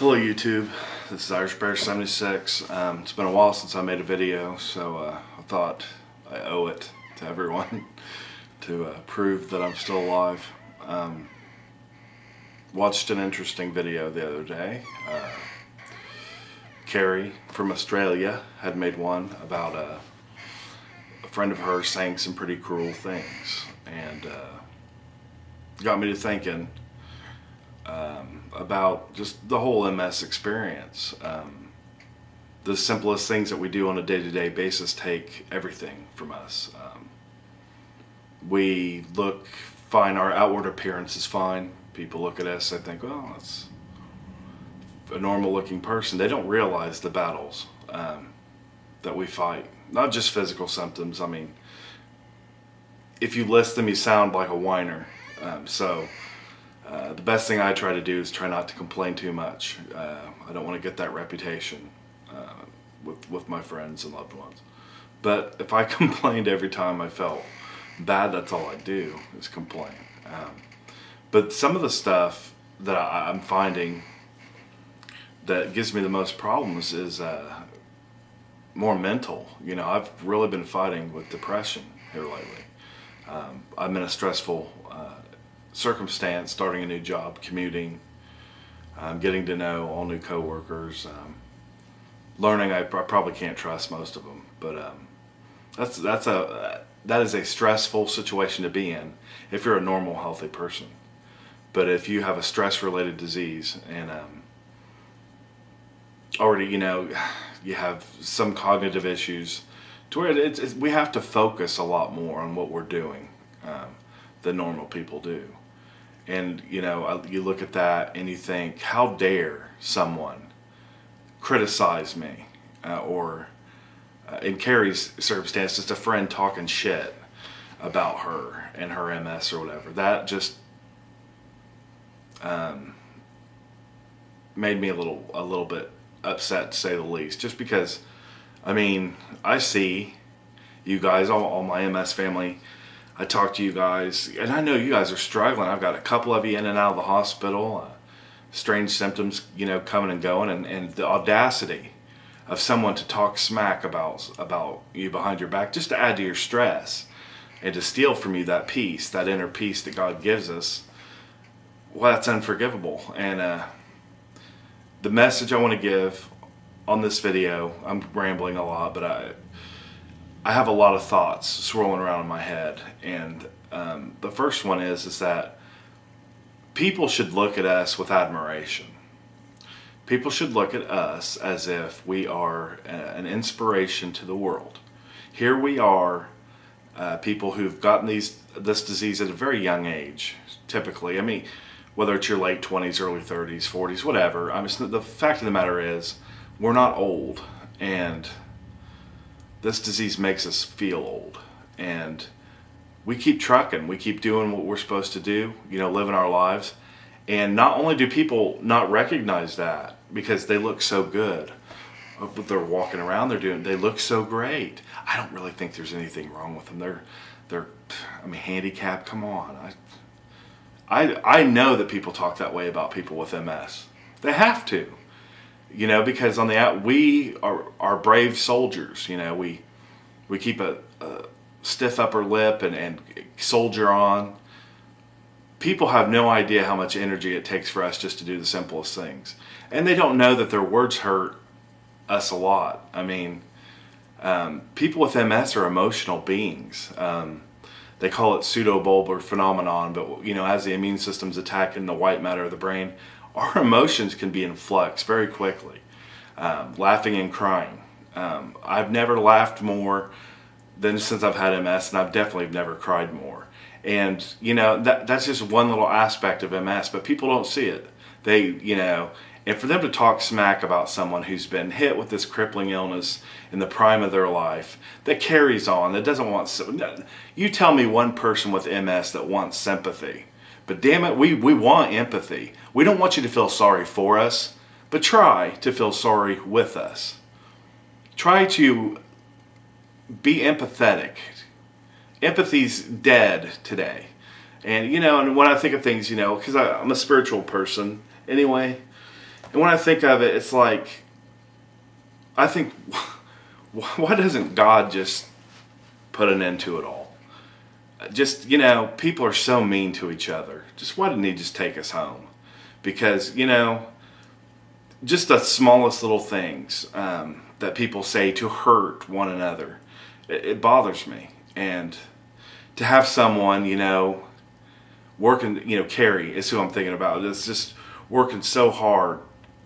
Hello YouTube, this is Irish Bear 76. It's been a while since I made a video, so I thought I owe it to everyone to prove that I'm still alive. Watched an interesting video the other day. Carrie from Australia had made one about a friend of hers saying some pretty cruel things, and got me to thinking about just the whole MS experience. The simplest things that we do on a day-to-day basis take everything from us. We look fine, our outward appearance is fine. People look at us, they think, well, that's a normal looking person. They don't realize the battles that we fight. Not just physical symptoms. I mean, if you list them, you sound like a whiner. The best thing I try to do is try not to complain too much. I don't want to get that reputation with my friends and loved ones. But if I complained every time I felt bad, that's all I do is complain. But some of the stuff that I'm finding that gives me the most problems is more mental. You know, I've really been fighting with depression here lately. I'm in a stressful circumstance, starting a new job, commuting, getting to know all new coworkers, learning I probably can't trust most of them, but that is a stressful situation to be in if you're a normal, healthy person. But if you have a stress-related disease and already, you know, you have some cognitive issues, to where we have to focus a lot more on what we're doing than normal people do. And, you know, you look at that and you think, how dare someone criticize me? Or in Carrie's circumstance, just a friend talking shit about her and her MS or whatever. That just made me a little bit upset, to say the least. Just because, I mean, I see you guys, all my MS family. I talk to you guys, and I know you guys are struggling. I've got a couple of you in and out of the hospital, strange symptoms, you know, coming and going, and the audacity of someone to talk smack about you behind your back, just to add to your stress and to steal from you that peace, that inner peace that God gives us. Well, that's unforgivable. And the message I want to give on this video, I'm rambling a lot, but I have a lot of thoughts swirling around in my head, and the first one is that people should look at us with admiration. People should look at us as if we are an inspiration to the world. Here we are, people who've gotten this disease at a very young age, typically. I mean, whether it's your late 20s, early 30s, 40s, whatever. I mean, the fact of the matter is, we're not old, and this disease makes us feel old, and we keep trucking. We keep doing what we're supposed to do, you know, living our lives. And not only do people not recognize that because they look so good, what they're walking around, they look so great. I don't really think there's anything wrong with them. They're I mean, handicapped. Come on. I know that people talk that way about people with MS. They have to. You know, because on the out, we are brave soldiers. You know, we keep a stiff upper lip and soldier on. People have no idea how much energy it takes for us just to do the simplest things, and they don't know that their words hurt us a lot. I mean, people with MS are emotional beings. They call it pseudobulbar phenomenon, but you know, as the immune system's attacking the white matter of the brain, our emotions can be in flux very quickly, laughing and crying. I've never laughed more than since I've had MS, and I've definitely never cried more. And, you know, that's just one little aspect of MS, but people don't see it. They, you know, and for them to talk smack about someone who's been hit with this crippling illness in the prime of their life, that carries on, that doesn't want, you tell me one person with MS that wants sympathy. But damn it, we want empathy. We don't want you to feel sorry for us, but try to feel sorry with us. Try to be empathetic. Empathy's dead today. And, you know, and when I think of things, you know, because I'm a spiritual person anyway, And when I think of it, it's like, I think, why doesn't God just put an end to it all? Just, people are so mean to each other. Just why didn't he just take us home? Because, just the smallest little things that people say to hurt one another, it bothers me. And to have someone, working, Carrie is who I'm thinking about. It's just working so hard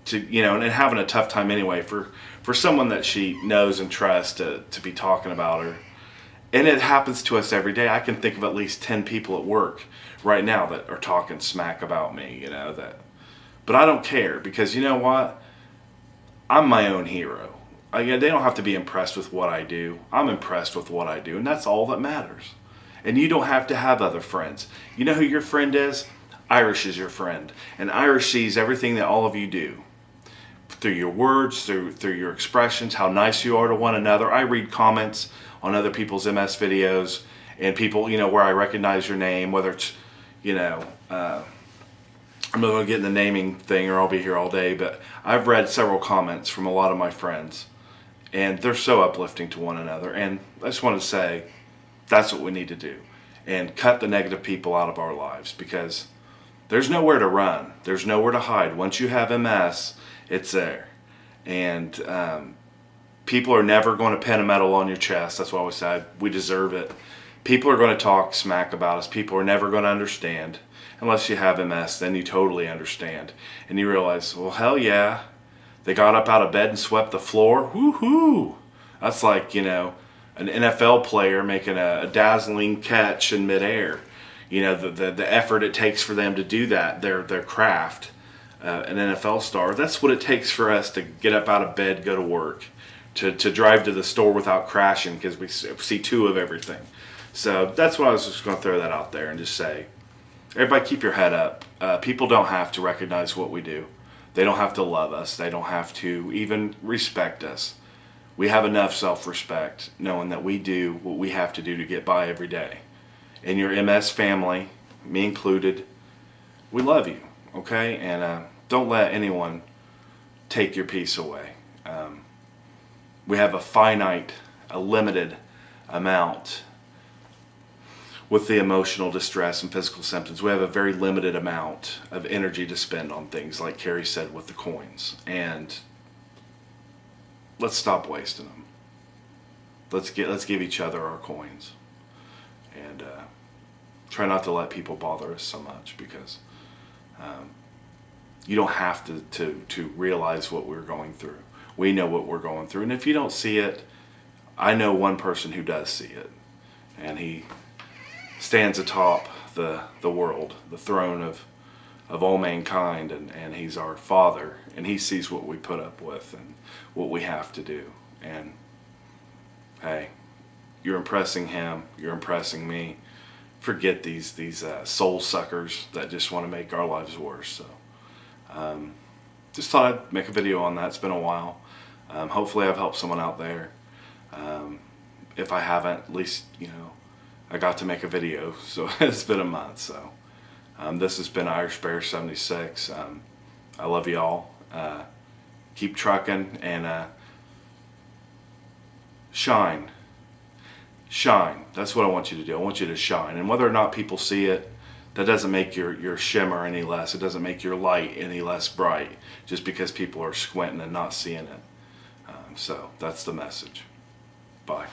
to, and having a tough time anyway for someone that she knows and trusts to be talking about her. And it happens to us every day. I can think of at least 10 people at work right now that are talking smack about me, but I don't care, because you know what? I'm my own hero. They don't have to be impressed with what I do. I'm impressed with what I do, and that's all that matters. And you don't have to have other friends. You know who your friend is? Irish is your friend. And Irish sees everything that all of you do. Through your words, through your expressions, how nice you are to one another. I read comments on other people's MS videos, and people, where I recognize your name, whether it's, I'm not going to get in the naming thing or I'll be here all day, but I've read several comments from a lot of my friends, and they're so uplifting to one another. And I just want to say, that's what we need to do, and cut the negative people out of our lives, because there's nowhere to run. There's nowhere to hide. Once you have MS, it's there. And people are never going to pin a medal on your chest. That's why I always say we deserve it. People are going to talk smack about us. People are never going to understand. Unless you have MS, then you totally understand. And you realize, well, hell yeah. They got up out of bed and swept the floor. Woohoo! That's like, an NFL player making a dazzling catch in midair. The effort it takes for them to do that, their craft. An NFL star, that's what it takes for us to get up out of bed, go to work, to drive to the store without crashing, because we see two of everything. So that's what I was just going to throw that out there and just say, everybody keep your head up. People don't have to recognize what we do. They don't have to love us. They don't have to even respect us. We have enough self-respect knowing that we do what we have to do to get by every day. And your MS family, me included, we love you, okay? And don't let anyone take your peace away. We have a limited amount with the emotional distress and physical symptoms. We have a very limited amount of energy to spend on things, like Carrie said with the coins. And let's stop wasting them. Let's give each other our coins. And try not to let people bother us so much, because you don't have to realize what we're going through. We know what we're going through. And if you don't see it, I know one person who does see it. And he stands atop the world, the throne of all mankind, and he's our Father, and he sees what we put up with and what we have to do. And hey, you're impressing him, you're impressing me. Forget these soul suckers that just want to make our lives worse. So just thought I'd make a video on that. It's been a while. Hopefully I've helped someone out there. If I haven't, at least I got to make a video, so it's been a month. So this has been Irish Bear 76. I love y'all. Keep trucking and shine. That's what I want you to do. I want you to shine. And whether or not people see it, that doesn't make your shimmer any less. It doesn't make your light any less bright, just because people are squinting and not seeing it. So that's the message. Bye.